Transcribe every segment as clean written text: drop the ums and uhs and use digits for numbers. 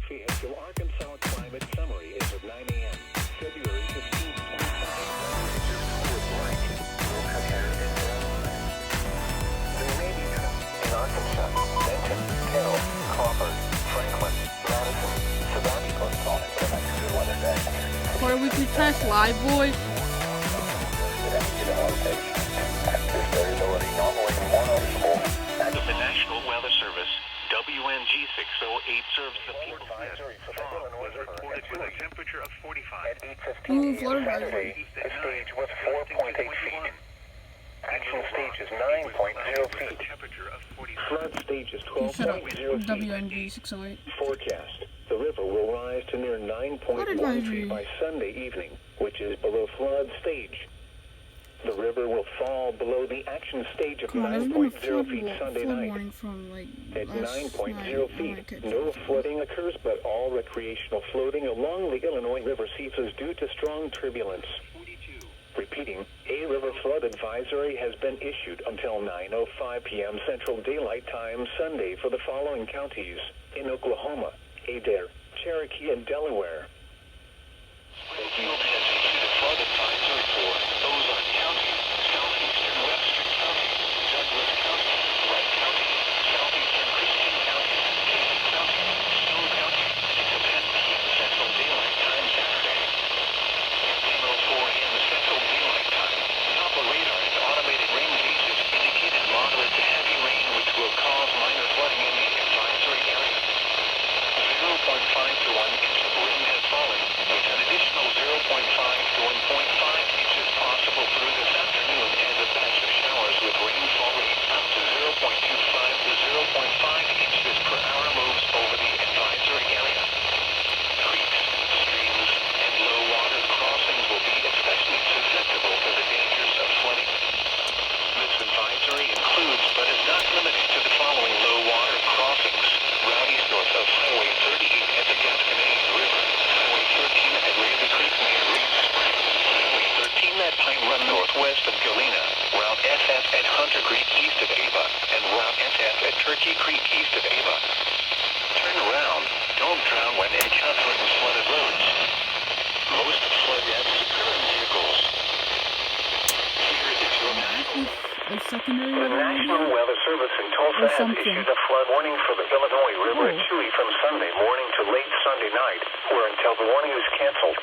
geography as your Arkansas climate summary is at 9 a.m. February 15th, 2025. There may be trouble in Arkansas, Benton, Carroll, Crawford, Franklin, Madison, Sebastopol, on the next good weather day. For a weekly test live, boys. The National Weather Service, WNG 608, serves the People's Nest. Fog was reported with a temperature of 45. At 8:15 Florida Saturday, the stage was 4.8 feet. Action stage is 9.0 feet. Flood stage is 12.0 feet. WNG 608. Forecast. The river will rise to near 9.1 feet by Sunday evening, which is below flood stage. The river will fall below the action stage of 9.0 feet Sunday night. At 9.0 feet, no flooding occurs, but all recreational floating along the Illinois River ceases due to strong turbulence. Repeating, a river flood advisory has been issued until 9:05 p.m. Central Daylight Time Sunday for the following counties in Oklahoma, Adair, Cherokee, and Delaware. Springfield has issued a flood advisory for Ozark County, southeastern Webster County, Douglas County, Wright County, southeastern Christian County, Case County, Stone County, to 10 p.m. Central Daylight Time Saturday. 10:04 a.m. Central Daylight Time. Doppler radar and automated rain gauges indicated moderate to heavy rain, which will cause minor flooding in the advisory area. 0.5 to 1 inch of rain has fallen, with an additional 0.5 to 1.5 inches possible through this afternoon as a batch of showers with rainfall rates up to 0.25 to 0.5 inches per hour moves over the advisory area. Creeks, streams, and low water crossings will be especially susceptible to the dangers of flooding. This advisory includes, but is not limited to, the following low water crossings: route east north of Highway 38 at the Gasconade River, Highway 13 at Raven Creek near Reed Springs, Highway 13 at Pine Run northwest of Galena, Route SF at Hunter Creek east of Ava, and Route SF at Turkey Creek east of Ava. Turn around. Don't drown when encountering flooded roads. Most flood deaths occur in vehicles. Here is your A secondary The National Weather Service in Tulsa has issued a flood warning for the Illinois River at Chewy from Sunday morning to late Sunday night, or until the warning is canceled.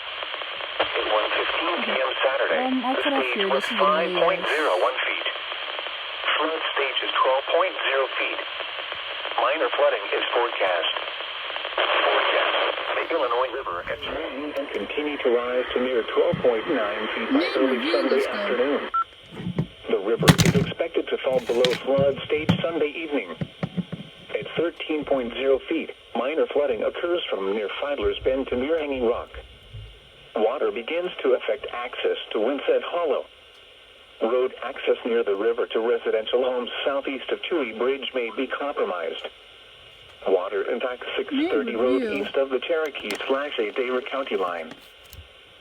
At 1:15 p.m. Saturday, the stage was 5.01 feet. Flood stage is 12.0 feet. Minor flooding is forecast. The Illinois River at Chewy will continue to rise to near 12.9 feet by early Sunday afternoon. The river is expected to fall below flood stage Sunday evening. At 13.0 feet, minor flooding occurs from near Fiedler's Bend to near Hanging Rock. Water begins to affect access to Winsett Hollow. Road access near the river to residential homes southeast of Chewy Bridge may be compromised. Water impacts 630 Road east of the Cherokee/Adair County line.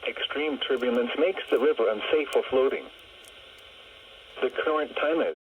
Extreme turbulence makes the river unsafe for floating. The current time is